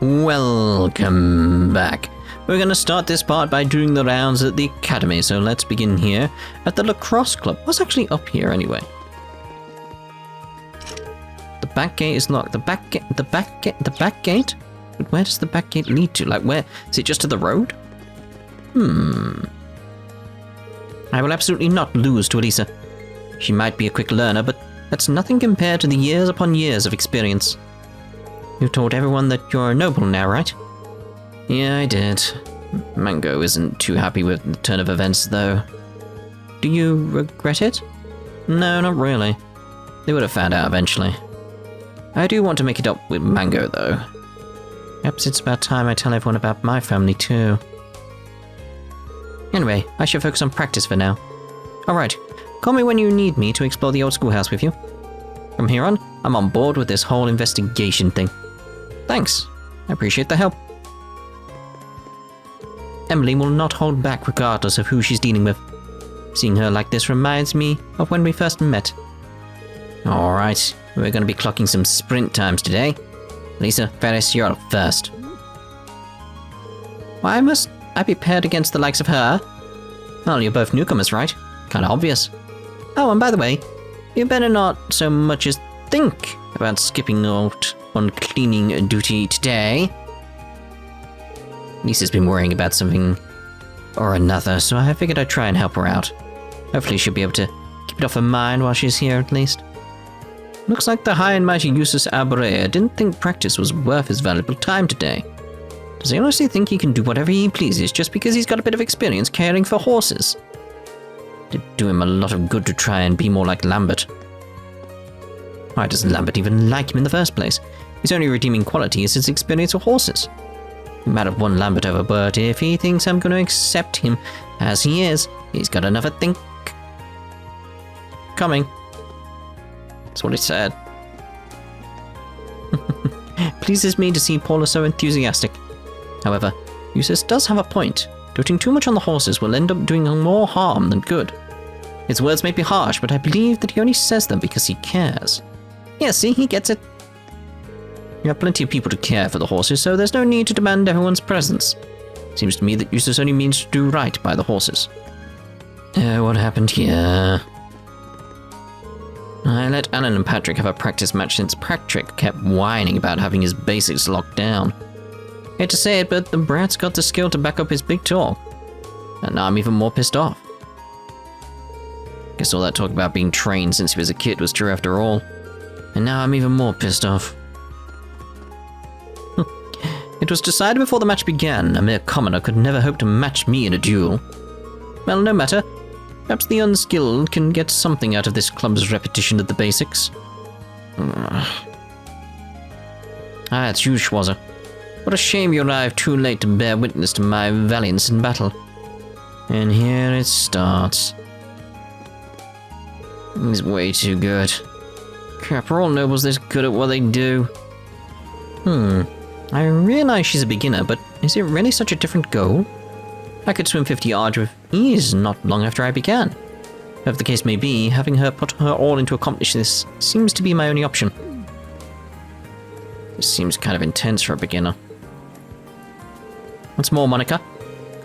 Welcome back. We're going to start this part by doing the rounds at the academy, so let's begin here at the lacrosse club. What's actually up here anyway? The back gate is locked. The back gate? But where does the back gate lead to? Like where? Is it just to the road? I will absolutely not lose to Elisa. She might be a quick learner, but that's nothing compared to the years upon years of experience. You told everyone that you're a noble now, right? Yeah, I did. Mango isn't too happy with the turn of events, though. Do you regret it? No, not really. They would have found out eventually. I do want to make it up with Mango, though. Perhaps it's about time I tell everyone about my family, too. Anyway, I should focus on practice for now. Alright, call me when you need me to explore the old schoolhouse with you. From here on, I'm on board with this whole investigation thing. Thanks. I appreciate the help. Emily will not hold back regardless of who she's dealing with. Seeing her like this reminds me of when we first met. Alright, we're going to be clocking some sprint times today. Lisa, Ferris, you're up first. Why must I be paired against the likes of her? Well, you're both newcomers, right? Kinda obvious. Oh, and by the way, you better not so much as think about skipping out on cleaning duty today. Lisa's been worrying about something or another, so I figured I'd try and help her out. Hopefully she'll be able to keep it off her mind while she's here, at least. Looks like the high and mighty Eustace Arbrea didn't think practice was worth his valuable time today. Does he honestly think he can do whatever he pleases just because he's got a bit of experience caring for horses? It'd do him a lot of good to try and be more like Lambert. Why does Lambert even like him in the first place? His only redeeming quality is his experience with horses. He might have won Lambert over, but if he thinks I'm going to accept him as he is, he's got another think coming. That's what it said. Pleases me to see Paula so enthusiastic. However, Eustace does have a point. Doting too much on the horses will end up doing more harm than good. His words may be harsh, but I believe that he only says them because he cares. Yeah, see, he gets it. You have plenty of people to care for the horses, so there's no need to demand everyone's presence. Seems to me that Eustace only means to do right by the horses. What happened here? I let Alan and Patrick have a practice match since Patrick kept whining about having his basics locked down. Hate to say it, but the brat's got the skill to back up his big talk. And now I'm even more pissed off. Guess all that talk about being trained since he was a kid was true after all. And now I'm even more pissed off. It was decided before the match began, a mere commoner could never hope to match me in a duel. Well, no matter. Perhaps the unskilled can get something out of this club's repetition of the basics. It's you, Schwarzer. What a shame you arrived too late to bear witness to my valiance in battle. And here it starts. He's way too good. Crap, are all nobles this good at what they do? I realize she's a beginner, but is it really such a different goal? I could swim 50 yards with ease not long after I began. Whatever the case may be, having her put her all into accomplish this seems to be my only option. This seems kind of intense for a beginner. What's more, Monica,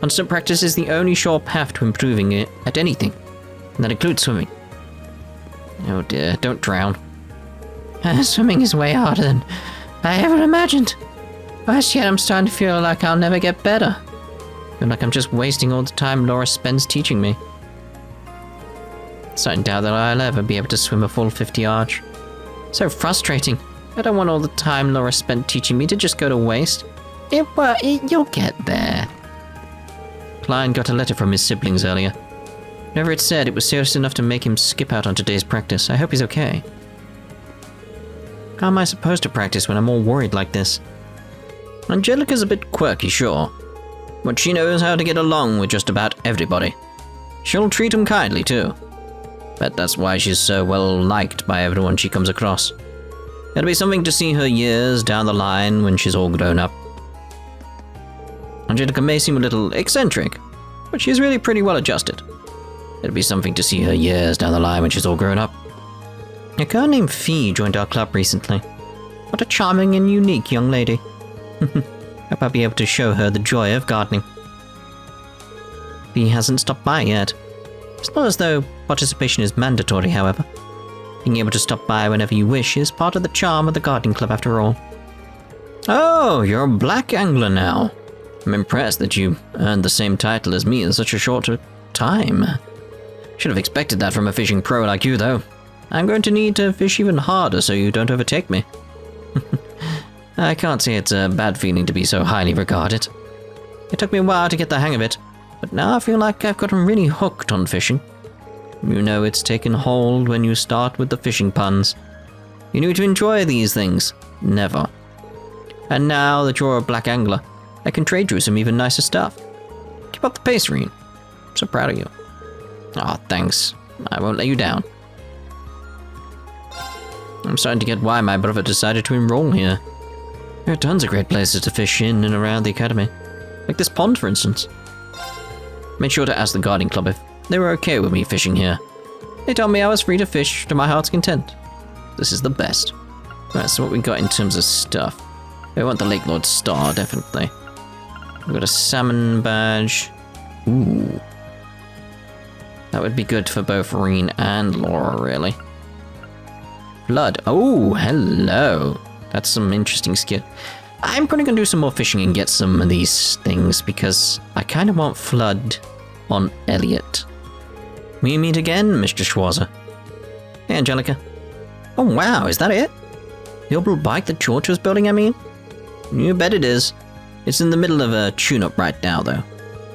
constant practice is the only sure path to improving it at anything, and that includes swimming. Oh dear, don't drown. Swimming is way harder than I ever imagined. First yet, I'm starting to feel like I'll never get better. Feel like I'm just wasting all the time Laura spends teaching me. Starting to doubt that I'll ever be able to swim a full 50 yards. So frustrating. I don't want all the time Laura spent teaching me to just go to waste. You'll get there. Klein got a letter from his siblings earlier. Whatever it said, it was serious enough to make him skip out on today's practice. I hope he's okay. How am I supposed to practice when I'm all worried like this? Angelica's a bit quirky, sure. But she knows how to get along with just about everybody. She'll treat them kindly, too. Bet that's why she's so well liked by everyone she comes across. It'll be something to see her years down the line when she's all grown up. Angelica may seem a little eccentric, but she's really pretty well adjusted. It'll be something to see her years down the line when she's all grown up. A girl named Fee joined our club recently. What a charming and unique young lady. Hope I'll be able to show her the joy of gardening. He hasn't stopped by yet. It's not as though participation is mandatory, however. Being able to stop by whenever you wish is part of the charm of the gardening club after all. Oh, you're a black angler now. I'm impressed that you earned the same title as me in such a short time. Should have expected that from a fishing pro like you, though. I'm going to need to fish even harder so you don't overtake me. I can't say it's a bad feeling to be so highly regarded. It took me a while to get the hang of it, but now I feel like I've gotten really hooked on fishing. You know it's taken hold when you start with the fishing puns. You need to enjoy these things. Never. And now that you're a black angler, I can trade you some even nicer stuff. Keep up the pace, Reen. I'm so proud of you. Aw, thanks. I won't let you down. I'm starting to get why my brother decided to enroll here. There are tons of great places to fish in and around the academy. Like this pond, for instance. Made sure to ask the gardening club if they were okay with me fishing here. They told me I was free to fish to my heart's content. This is the best. Right, so what we got in terms of stuff? We want the Lake Lord Star, definitely. We've got a salmon badge. Ooh. That would be good for both Reen and Laura, really. Flood. Oh, hello. That's some interesting skill. I'm probably going to do some more fishing and get some of these things because I kind of want Flood on Elliot. We meet again, Mr. Schwarzer. Hey, Angelica. Oh, wow, is that it? The orbital bike that George was building, I mean? You bet it is. It's in the middle of a tune-up right now, though.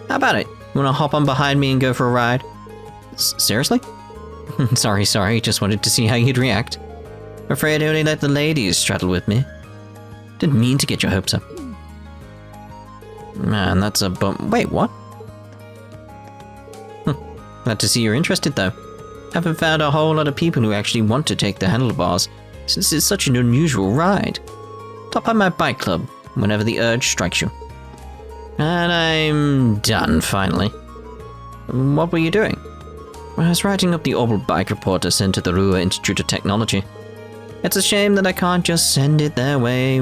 How about it? You want to hop on behind me and go for a ride? Seriously? Sorry, just wanted to see how you'd react. Afraid I only let the ladies straddle with me. Didn't mean to get your hopes up. Man, that's a bump. Wait, what? Glad to see you're interested, though. Haven't found a whole lot of people who actually want to take the handlebars, since it's such an unusual ride. Stop by my bike club whenever the urge strikes you. And I'm done, finally. What were you doing? I was writing up the orbital bike report to send to the Rua Institute of Technology. It's a shame that I can't just send it their way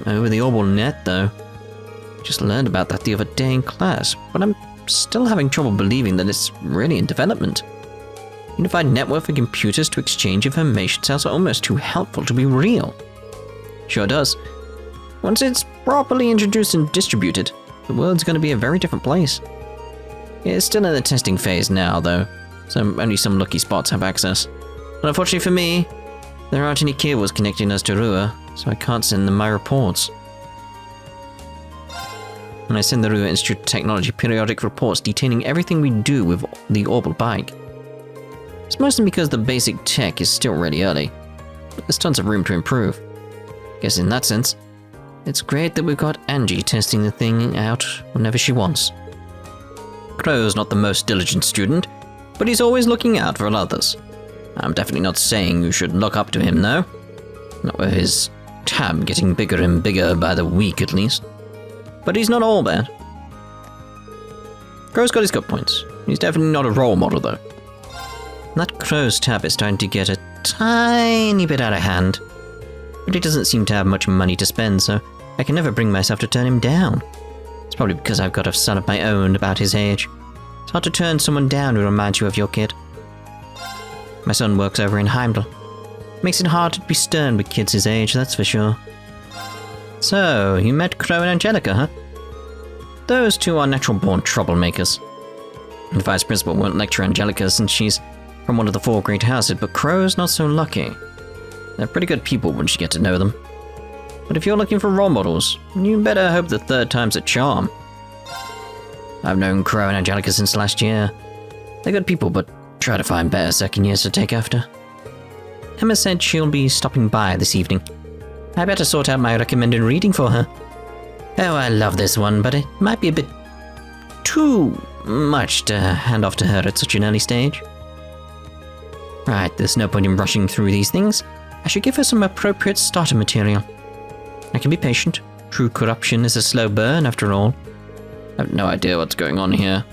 over the orbital net, though. Just learned about that the other day in class, but I'm still having trouble believing that it's really in development. Unified network for computers to exchange information sounds almost too helpful to be real. Sure does. Once it's properly introduced and distributed, the world's going to be a very different place. It's still in the testing phase now, though, so only some lucky spots have access. But unfortunately for me, there aren't any cables connecting us to Rua, so I can't send them my reports. When I send the Rua Institute of Technology periodic reports detailing everything we do with the orbital bike. It's mostly because the basic tech is still really early, but there's tons of room to improve. Guess in that sense, it's great that we've got Angie testing the thing out whenever she wants. Crow's not the most diligent student, but he's always looking out for others. I'm definitely not saying you should look up to him, though. Not with his tab getting bigger and bigger by the week, at least. But he's not all bad. Crow's got his good points. He's definitely not a role model, though. That Crow's tab is starting to get a tiny bit out of hand. But he doesn't seem to have much money to spend, so I can never bring myself to turn him down. It's probably because I've got a son of my own about his age. It's hard to turn someone down who reminds you of your kid. My son works over in Heimdall. Makes it hard to be stern with kids his age, that's for sure. So, you met Crow and Angelica, huh? Those two are natural-born troublemakers. The vice principal won't lecture Angelica since she's from one of the 4 great houses, but Crow's not so lucky. They're pretty good people once you get to know them. But if you're looking for role models, you better hope the third time's a charm. I've known Crow and Angelica since last year. They're good people, but try to find better second years to take after. Emma said she'll be stopping by this evening. I better sort out my recommended reading for her. Oh, I love this one, but it might be a bit too much to hand off to her at such an early stage. Right, there's no point in rushing through these things. I should give her some appropriate starter material. I can be patient. True corruption is a slow burn, after all. I have no idea what's going on here.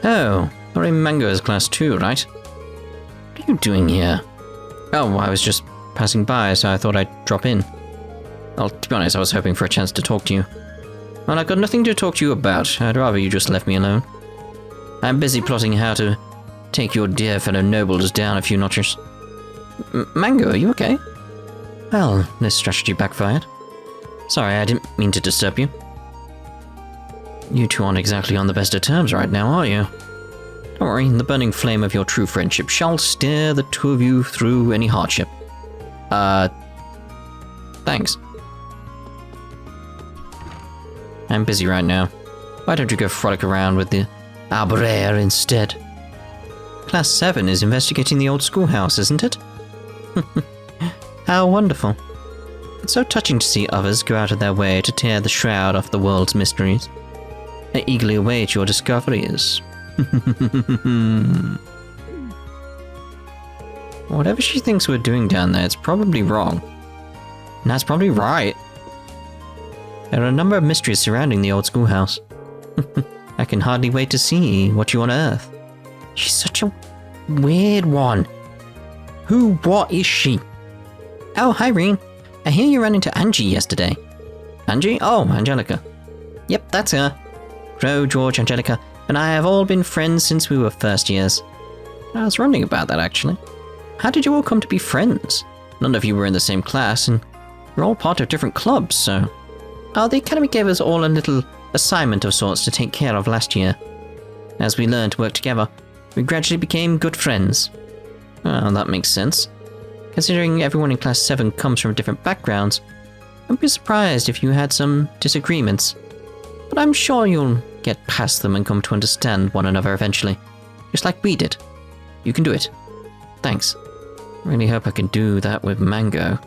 Oh, Lori Mango is class 2, right? What are you doing here? Oh, I was just passing by, so I thought I'd drop in. Well, to be honest, I was hoping for a chance to talk to you. Well, I've got nothing to talk to you about. I'd rather you just left me alone. I'm busy plotting how to take your dear fellow nobles down a few notches. Mango, are you okay? Well, this strategy backfired. Sorry, I didn't mean to disturb you. You two aren't exactly on the best of terms right now, are you? Don't worry, the burning flame of your true friendship shall steer the two of you through any hardship. Thanks. I'm busy right now. Why don't you go frolic around with the Arboreer instead? Class 7 is investigating the Old Schoolhouse, isn't it? How wonderful. It's so touching to see others go out of their way to tear the shroud off the world's mysteries. I eagerly await your discoveries. Whatever she thinks we're doing down there, it's probably wrong. And that's probably right. There are a number of mysteries surrounding the Old Schoolhouse. I can hardly wait to see what you unearth. She's such a weird one. What is she? Oh, hi, Reen. I hear you ran into Angie yesterday. Angie? Oh, Angelica. Yep, that's her. Crow, George, Angelica, and I have all been friends since we were first years. I was wondering about that, actually. How did you all come to be friends? None of you were in the same class, and you're all part of different clubs, so... Oh, the Academy gave us all a little assignment of sorts to take care of last year. As we learned to work together, we gradually became good friends. Oh, that makes sense. Considering everyone in Class 7 comes from different backgrounds, I'd be surprised if you had some disagreements. But I'm sure you'll get past them and come to understand one another eventually. Just like we did. You can do it. Thanks. Really hope I can do that with Mango.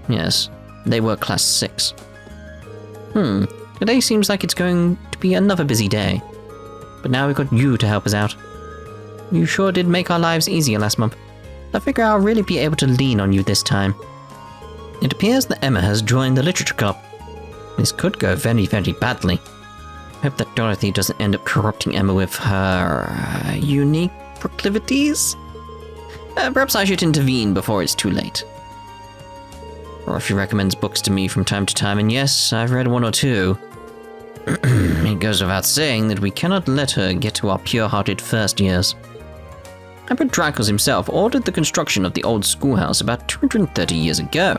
Yes, they were Class 6. Today seems like it's going to be another busy day. But now we've got you to help us out. You sure did make our lives easier last month. I figure I'll really be able to lean on you this time. It appears that Emma has joined the literature club. This could go very, very badly. Hope that Dorothy doesn't end up corrupting Emma with her unique proclivities? Perhaps I should intervene before it's too late. Or if she recommends books to me from time to time, and yes, I've read one or two. It goes without saying that we cannot let her get to our pure-hearted first years. Emperor Dracos himself ordered the construction of the Old Schoolhouse about 230 years ago.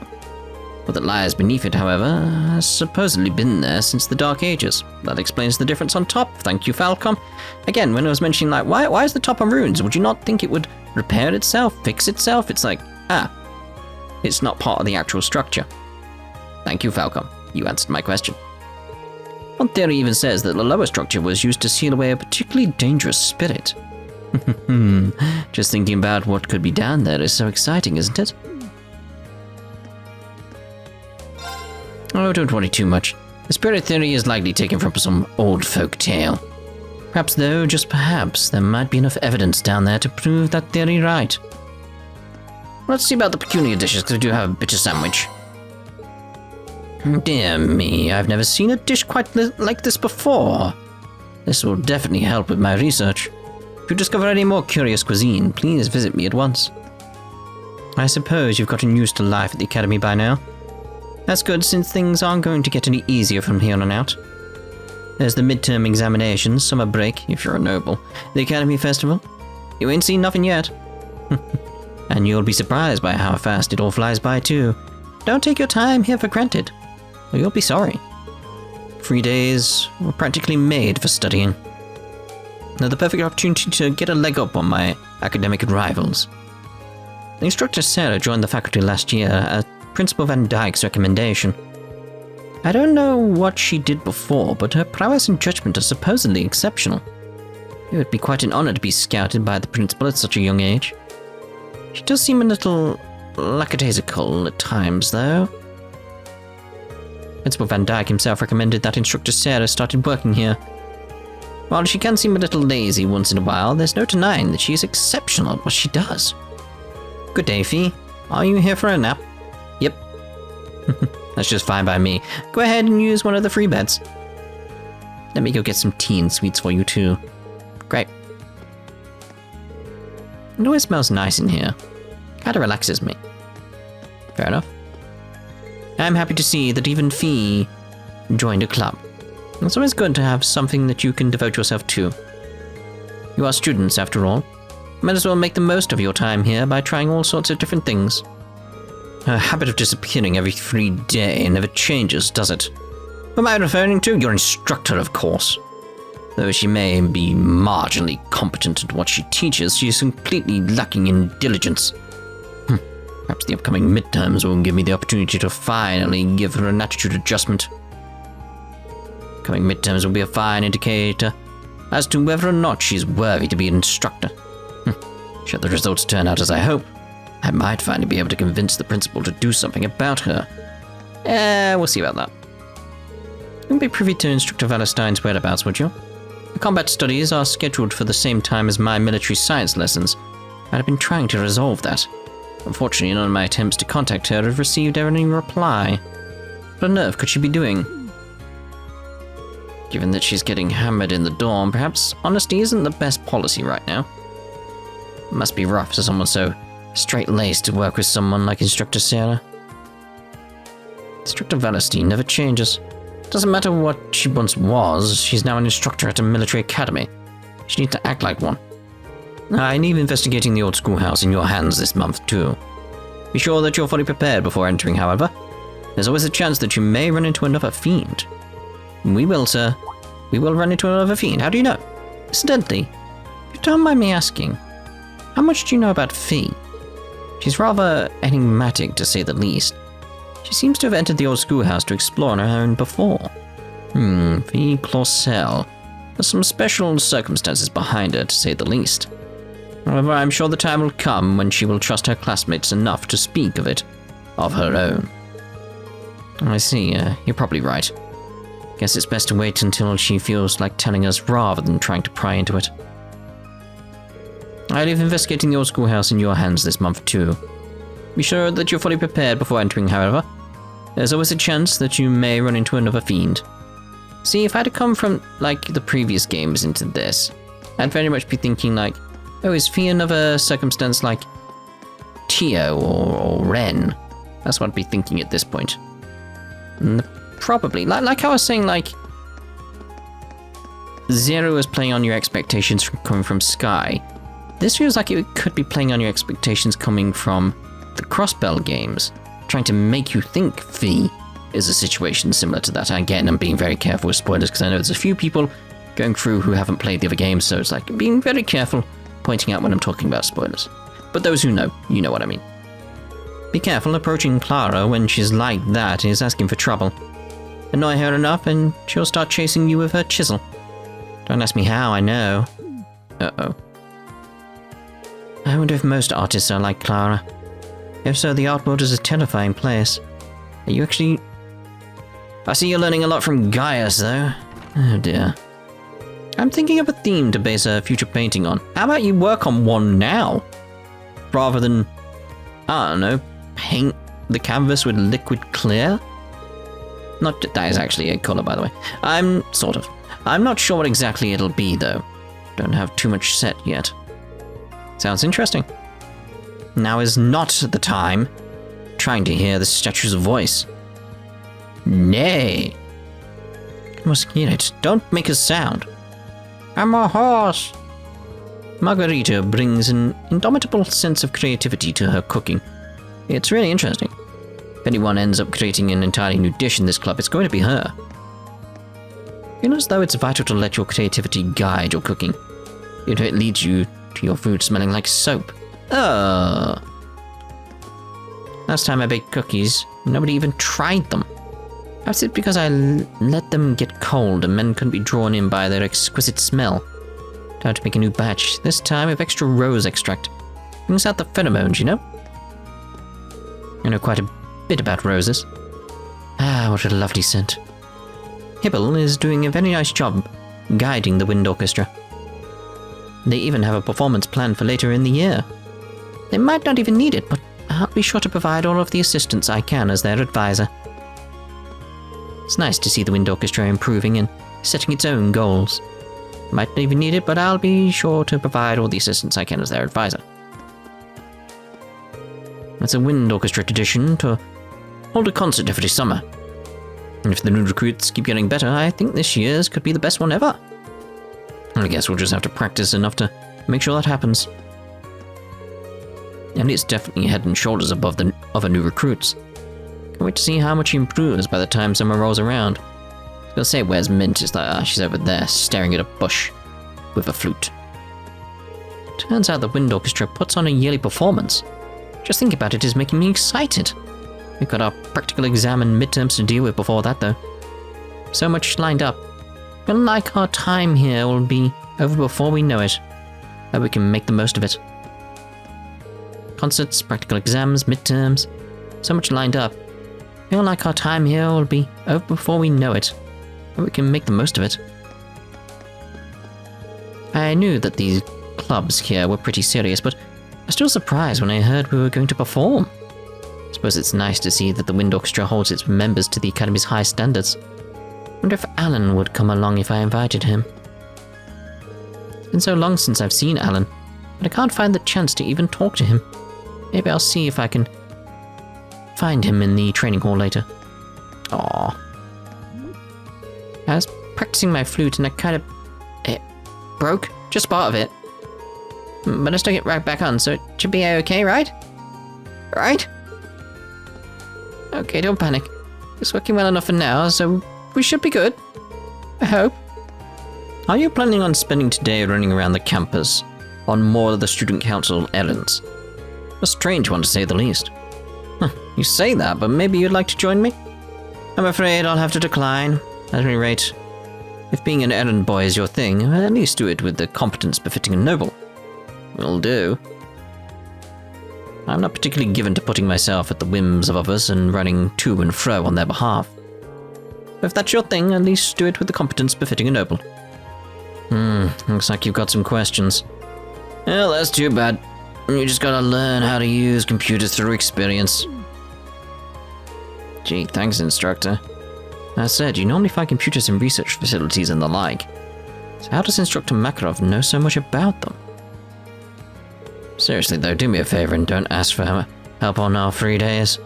What that lies beneath it, however, has supposedly been there since the Dark Ages. That explains the difference on top. Thank you, Falcom. Again, when I was mentioning, like, why is the top on runes? Would you not think it would repair itself, fix itself? It's like, it's not part of the actual structure. Thank you, Falcom. You answered my question. One theory even says that the lower structure was used to seal away a particularly dangerous spirit. Just thinking about what could be down there is so exciting, isn't it? Oh, don't worry too much. The spirit theory is likely taken from some old folk tale. Perhaps though, just perhaps, there might be enough evidence down there to prove that theory right. Let's see about the peculiar dishes, because I do have a bitter sandwich. Dear me, I've never seen a dish quite like this before. This will definitely help with my research. If you discover any more curious cuisine, please visit me at once. I suppose you've gotten used to life at the Academy by now. That's good, since things aren't going to get any easier from here on out. There's the midterm examinations, summer break, if you're a noble, the Academy Festival. You ain't seen nothing yet. And you'll be surprised by how fast it all flies by too. Don't take your time here for granted, or you'll be sorry. 3 days were practically made for studying. They're the perfect opportunity to get a leg up on my academic rivals. The instructor Sarah joined the faculty last year at Principal Van Dyke's recommendation. I don't know what she did before, but her prowess and judgment are supposedly exceptional. It would be quite an honor to be scouted by the principal at such a young age. She does seem a little lackadaisical at times, though. Principal Van Dyke himself recommended that Instructor Sarah started working here. While she can seem a little lazy once in a while, there's no denying that she is exceptional at what she does. Good day, Fee. Are you here for a nap? Yep. That's just fine by me. Go ahead and use one of the free beds. Let me go get some tea and sweets for you too. Great. It always smells nice in here. Kinda relaxes me. Fair enough. I'm happy to see that even Fee joined a club. It's always good to have something that you can devote yourself to. You are students, after all. Might as well make the most of your time here by trying all sorts of different things. Her habit of disappearing every 3 days never changes, does it? Who am I referring to? Your instructor, of course. Though she may be marginally competent at what she teaches, she is completely lacking in diligence. Perhaps the upcoming midterms will give me the opportunity to finally give her an attitude adjustment. Coming midterms will be a fine indicator as to whether or not she's worthy to be an instructor. Should the results turn out as I hope, I might finally be able to convince the principal to do something about her. We'll see about that. You wouldn't be privy to Instructor Valestein's whereabouts, would you? The combat studies are scheduled for the same time as my military science lessons. I've been trying to resolve that. Unfortunately, none of my attempts to contact her have received any reply. What on earth could she be doing? Given that she's getting hammered in the dorm, perhaps honesty isn't the best policy right now. It must be rough for someone so straight-laced to work with someone like Instructor Sarah. Instructor Valestein never changes. Doesn't matter what she once was, she's now an instructor at a military academy. She needs to act like one. I leave investigating the Old Schoolhouse in your hands this month, too. Be sure that you're fully prepared before entering, however. There's always a chance that you may run into another fiend. We will, sir. We will run into another fiend. How do you know? Incidentally, if you don't mind me asking, how much do you know about Fee? She's rather enigmatic, to say the least. She seems to have entered the Old Schoolhouse to explore on her own before. Fee Clausel. There's some special circumstances behind her, to say the least. However, I'm sure the time will come when she will trust her classmates enough to speak of it, of her own. I see, you're probably right. Guess it's best to wait until she feels like telling us rather than trying to pry into it. I leave investigating the Old Schoolhouse in your hands this month too. Be sure that you're fully prepared before entering, however. There's always a chance that you may run into another fiend. See, if I had to come from, like, the previous games into this, I'd very much be thinking like, oh, is Fee another circumstance like Tio or Ren? That's what I'd be thinking at this point. And probably, like how I was saying, like, Zero is playing on your expectations coming from Sky. This feels like it could be playing on your expectations coming from the Crossbell games, trying to make you think Fee is a situation similar to that. Again, I'm being very careful with spoilers because I know there's a few people going through who haven't played the other games, so it's like being very careful pointing out when I'm talking about spoilers. But those who know, you know what I mean. Be careful, approaching Clara when she's like that is asking for trouble. Annoy her enough and she'll start chasing you with her chisel. Don't ask me how, I know. Uh-oh. I wonder if most artists are like Clara. If so, the art world is a terrifying place. Are you actually... I see you're learning a lot from Gaius, though. Oh dear. I'm thinking of a theme to base a future painting on. How about you work on one now? Rather than, I don't know, paint the canvas with liquid clear? Not that is actually a colour, by the way. I'm not sure what exactly it'll be, though. Don't have too much set yet. Sounds interesting. Now is not the time. Trying to hear the statue's voice. Nay. I must hear it. Don't make a sound. I'm a horse. Margarita brings an indomitable sense of creativity to her cooking. It's really interesting. If anyone ends up creating an entirely new dish in this club, it's going to be her. Feel as though it's vital to let your creativity guide your cooking. If it leads you to your food smelling like soap. Last time I baked cookies, nobody even tried them. Perhaps it's because I let them get cold and men couldn't be drawn in by their exquisite smell. Time to make a new batch, this time with extra rose extract. Brings out the pheromones, you know? I know quite a bit about roses. Ah, what a lovely scent. Hibble is doing a very nice job guiding the wind orchestra. They even have a performance planned for later in the year. They might not even need it, but I'll be sure to provide all of the assistance I can as their advisor. It's nice to see the wind orchestra improving and setting its own goals. Might not even need it, but I'll be sure to provide all the assistance I can as their advisor. It's a wind orchestra tradition to hold a concert every summer. And if the new recruits keep getting better, I think this year's could be the best one ever. I guess we'll just have to practice enough to make sure that happens. And it's definitely head and shoulders above the other new recruits. Can't wait to see how much he improves by the time summer rolls around. I was gonna say, where's Mint? It's like, she's over there, staring at a bush with a flute. Turns out the wind orchestra puts on a yearly performance. Just think about it is making me excited. We've got our practical exam and midterms to deal with before that, though. So much lined up. Feel like our time here will be over before we know it. That we can make the most of it. Concerts, practical exams, midterms. So much lined up. Feel like our time here will be over before we know it. That we can make the most of it. I knew that these clubs here were pretty serious, but I was still surprised when I heard we were going to perform. I suppose it's nice to see that the wind orchestra holds its members to the Academy's high standards. Wonder if Alan would come along if I invited him. It's been so long since I've seen Alan, but I can't find the chance to even talk to him. Maybe I'll see if I can find him in the training hall later. Aww. I was practicing my flute and it broke, just part of it. But I stuck it right back on, so it should be okay, right? Right? Okay, don't panic. It's working well enough for now, so we should be good. I hope. Are you planning on spending today running around the campus on more of the student council errands? A strange one to say the least. You say that, but maybe you'd like to join me? I'm afraid I'll have to decline. At any rate, if being an errand boy is your thing, at least do it with the competence befitting a noble. Will do. I'm not particularly given to putting myself at the whims of others and running to and fro on their behalf. But if that's your thing, at least do it with the competence befitting a noble. Looks like you've got some questions. Well, that's too bad. You just gotta learn how to use computers through experience. Gee, thanks, instructor. As said, you normally find computers in research facilities and the like. So how does Instructor Makarov know so much about them? Seriously though, do me a favor and don't ask for help on our free days.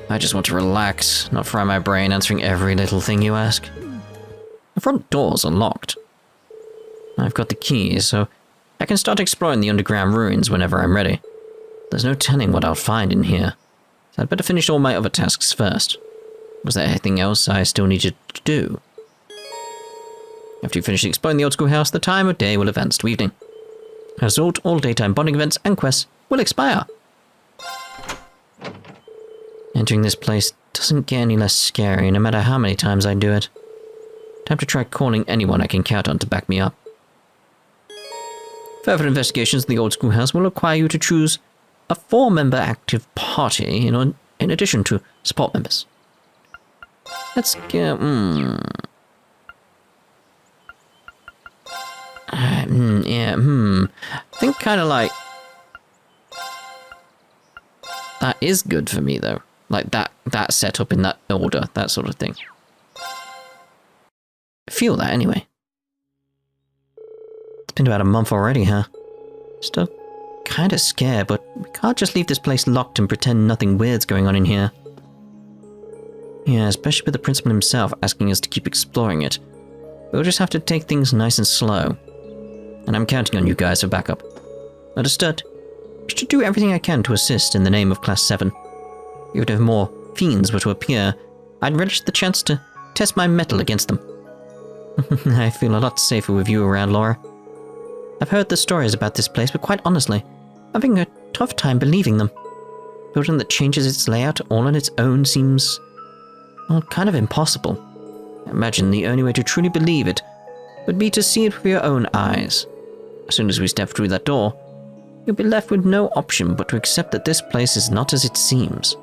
I just want to relax, not fry my brain answering every little thing you ask. The front doors are locked. I've got the keys, so I can start exploring the underground ruins whenever I'm ready. There's no telling what I'll find in here, so I'd better finish all my other tasks first. Was there anything else I still needed to do? After you finish exploring the Old Schoolhouse, the time of day will advance to evening. As a result, all daytime bonding events and quests will expire. Entering this place doesn't get any less scary, no matter how many times I do it. Time to try calling anyone I can count on to back me up. Further investigations in the Old Schoolhouse will require you to choose a 4-member active party in addition to support members. Let's get... I think kind of like... That is good for me, though. Like, that setup in that order, that sort of thing. I feel that, anyway. It's been about a month already, huh? Still kind of scared, but we can't just leave this place locked and pretend nothing weird's going on in here. Yeah, especially with the principal himself asking us to keep exploring it. We'll just have to take things nice and slow. And I'm counting on you guys for backup. Understood? I should do everything I can to assist in the name of Class VII. Even if more fiends were to appear, I'd relish the chance to test my mettle against them. I feel a lot safer with you around, Laura. I've heard the stories about this place, but quite honestly, I'm having a tough time believing them. A building that changes its layout all on its own seems, well, kind of impossible. I imagine the only way to truly believe it would be to see it with your own eyes. As soon as we step through that door, you'll be left with no option but to accept that this place is not as it seems.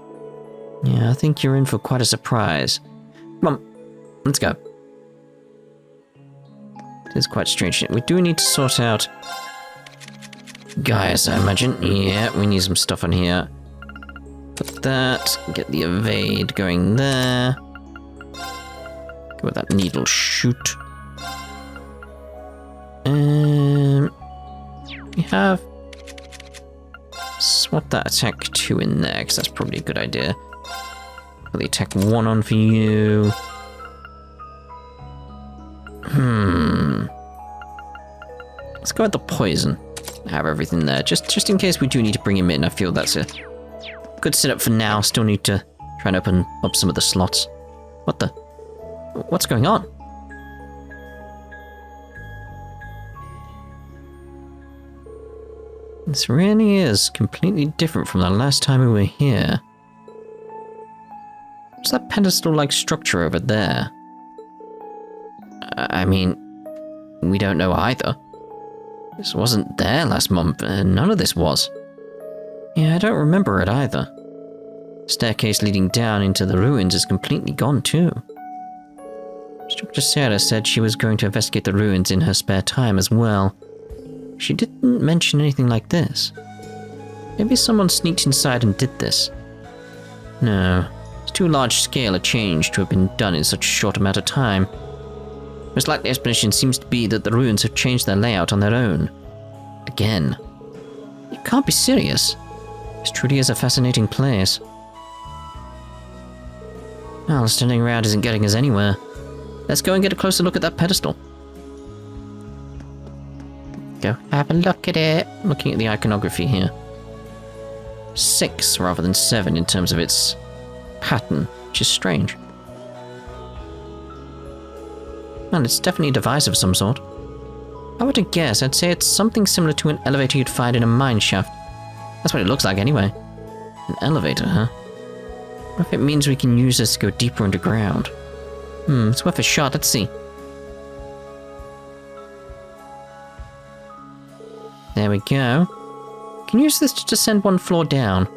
Yeah, I think you're in for quite a surprise. Come on, let's go. It is quite strange. We do need to sort out Gaius, I imagine. Yeah, we need some stuff on here. Put that, get the evade going there. Go with that needle shoot. We have... swap that attack 2 in there, because that's probably a good idea. Put the attack 1 on for you. Let's go with the poison. Have everything there, just in case we do need to bring him in. I feel that's a good setup for now. Still need to try and open up some of the slots. What the? What's going on? This really is completely different from the last time we were here. What's that pedestal-like structure over there? I mean, we don't know either. This wasn't there last month, and none of this was. Yeah, I don't remember it either. Staircase leading down into the ruins is completely gone too. Instructor Sarah said she was going to investigate the ruins in her spare time as well. She didn't mention anything like this. Maybe someone sneaked inside and did this. No, it's too large scale a change to have been done in such a short amount of time. Most likely explanation seems to be that the ruins have changed their layout on their own. Again. You can't be serious. This truly is a fascinating place. Well, standing around isn't getting us anywhere. Let's go and get a closer look at that pedestal. Go have a look at it. Looking at the iconography here. 6 rather than 7 in terms of its pattern, which is strange. Well, it's definitely a device of some sort. If I were to guess, I'd say it's something similar to an elevator you'd find in a mine shaft. That's what it looks like anyway. An elevator, huh? What if it means we can use this to go deeper underground? It's worth a shot, let's see. There we go. We can use this to descend 1 floor down.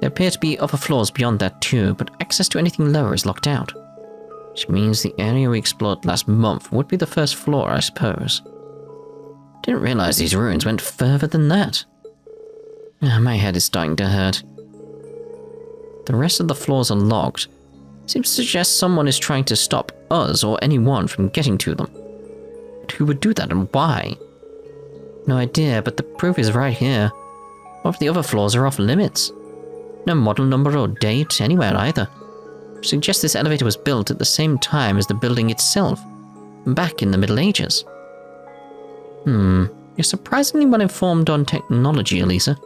There appear to be other floors beyond that too, but access to anything lower is locked out. Which means the area we explored last month would be the first floor, I suppose. Didn't realize these ruins went further than that. My head is starting to hurt. The rest of the floors are locked. Seems to suggest someone is trying to stop us or anyone from getting to them. But who would do that and why? No idea, but the proof is right here. All of the other floors are off limits. No model number or date anywhere either. Which suggests this elevator was built at the same time as the building itself, back in the Middle Ages. You're surprisingly well informed on technology, Elisa.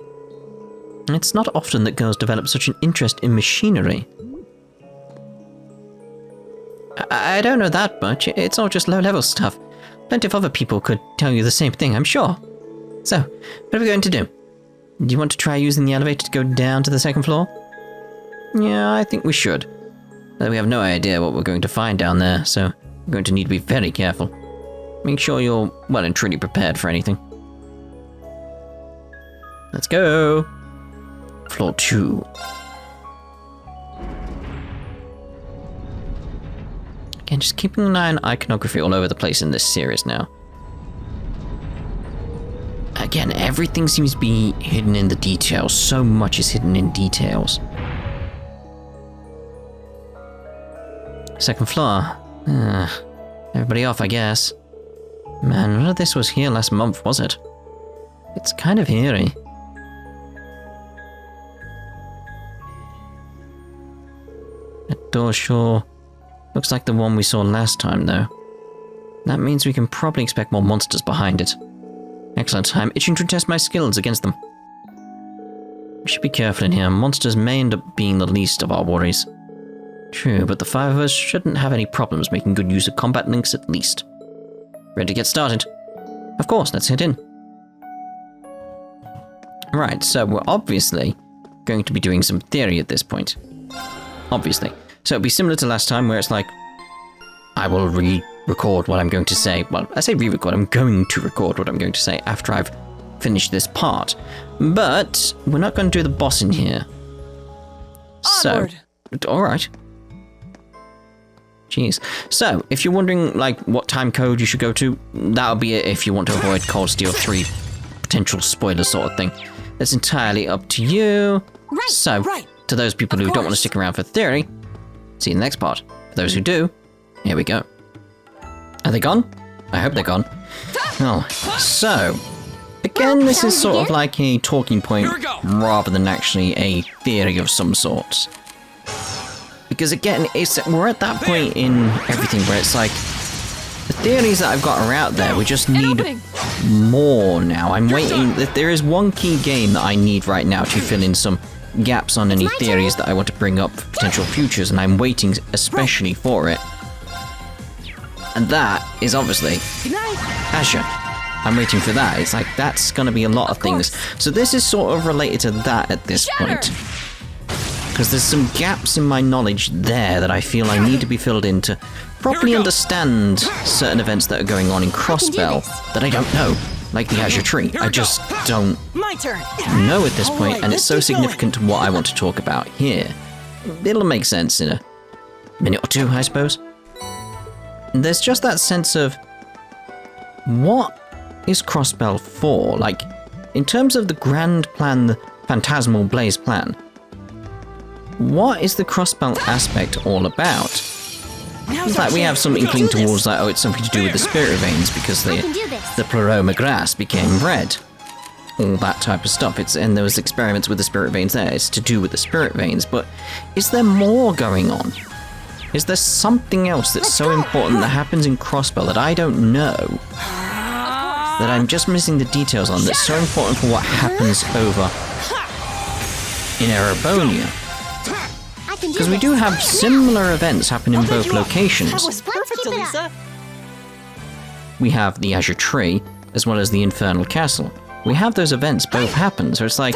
It's not often that girls develop such an interest in machinery. I don't know that much, it's all just low-level stuff. Plenty of other people could tell you the same thing, I'm sure. So, what are we going to do? Do you want to try using the elevator to go down to the 2nd floor? Yeah, I think we should. Though we have no idea what we're going to find down there, so we're going to need to be very careful. Make sure you're well and truly prepared for anything. Let's go! Floor 2. Again, just keeping an eye on iconography all over the place in this series now. Again, everything seems to be hidden in the details. So much is hidden in details. 2nd floor. Everybody off, I guess. Man, none of this was here last month, was it? It's kind of eerie. That door sure looks like the one we saw last time, though. That means we can probably expect more monsters behind it. Excellent, I'm itching to test my skills against them. We should be careful in here. Monsters may end up being the least of our worries. True, but the 5 of us shouldn't have any problems making good use of combat links at least. Ready to get started? Of course, let's head in. Right, so we're obviously going to be doing some theory at this point. Obviously. So it'll be similar to last time where it's like, I will re-record what I'm going to say. Well, I say re-record, I'm going to record what I'm going to say after I've finished this part. But we're not going to do the boss in here. Onward. So, alright. Jeez. So, if you're wondering, like, what time code you should go to, that'll be it if you want to avoid Cold Steel 3 potential spoiler sort of thing. That's entirely up to you. Right, so, to those people who don't want to stick around for theory, see you in the next part. For those who do, here we go. Are they gone? I hope they're gone. Well, so, again, this is sort of like a talking point rather than actually a theory of some sorts. Because again, we're at that point in everything where it's like, the theories that I've got are out there, we just need more now. I'm waiting, there is one key game that I need right now to fill in some gaps on any theories that I want to bring up for potential futures, and I'm waiting especially for it. And that is obviously Azure. I'm waiting for that. It's like, that's gonna be a lot of things. So this is sort of related to that at this point. Because there's some gaps in my knowledge there that I feel I need to be filled in to properly understand certain events that are going on in Crossbell that I don't know. Like the Azure Tree. I just don't know at this point, and it's so significant to what I want to talk about here. It'll make sense in a minute or two, I suppose. There's just that sense of, what is Crossbell for? Like, in terms of the grand plan, the Phantasmal Blaze Plan, what is the Crossbell aspect all about? It's like we have some inkling towards like, oh, it's something to do with the spirit veins because the Pleroma grass became red. All that type of stuff. And there was experiments with the spirit veins there. It's to do with the spirit veins, but is there more going on? Is there something else that's so important that happens in Crossbell that I don't know? That I'm just missing the details on, that's so important for what happens over in Erebonia. Because we do have similar events happen in both locations. We have the Azure Tree, as well as the Infernal Castle. We have those events both happen, so it's like,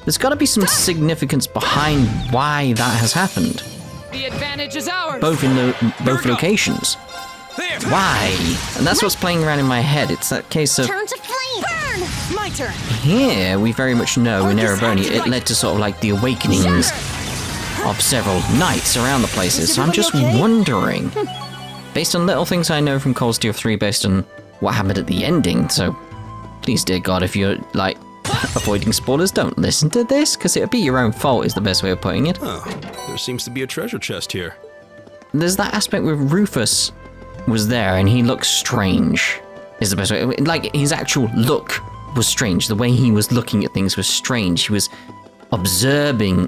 there's got to be some significance behind why that has happened. The advantage is ours. Both in both locations. Why? And that's what's playing around in my head. It's that case of, Turn to flame. Burn. My turn. Here, we very much know in Erebonia, it led to sort of like the awakenings of several knights around the places. So I'm just wondering, based on little things I know from Cold Steel 3, based on what happened at the ending, so please, dear God, if you're, like, avoiding spoilers, don't listen to this, because it'll be your own fault is the best way of putting it. Oh, there seems to be a treasure chest here. There's that aspect where Rufus was there, and he looked strange, is the best way. Like, his actual look was strange. The way he was looking at things was strange. He was observing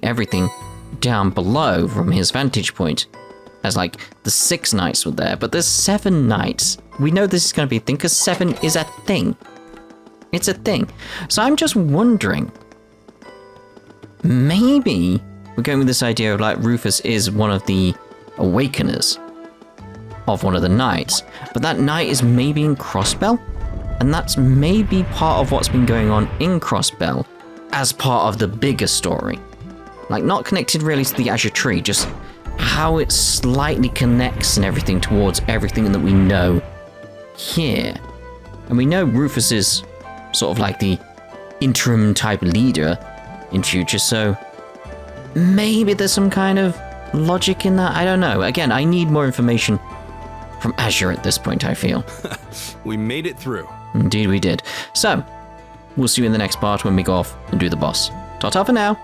everything down below from his vantage point. As like, the 6 knights were there, but there's 7 knights. We know this is going to be a thing, because 7 is a thing. It's a thing. So I'm just wondering, maybe we're going with this idea of like Rufus is one of the awakeners of one of the knights, but that knight is maybe in Crossbell? And that's maybe part of what's been going on in Crossbell as part of the bigger story. Like, not connected really to the Azure Tree, just how it slightly connects and everything towards everything that we know here. And we know Rufus is sort of like the interim type leader in future, so maybe there's some kind of logic in that. I don't know. Again, I need more information from Azure at this point, I feel. We made it through. Indeed we did. So, we'll see you in the next part when we go off and do the boss. Ta-ta for now.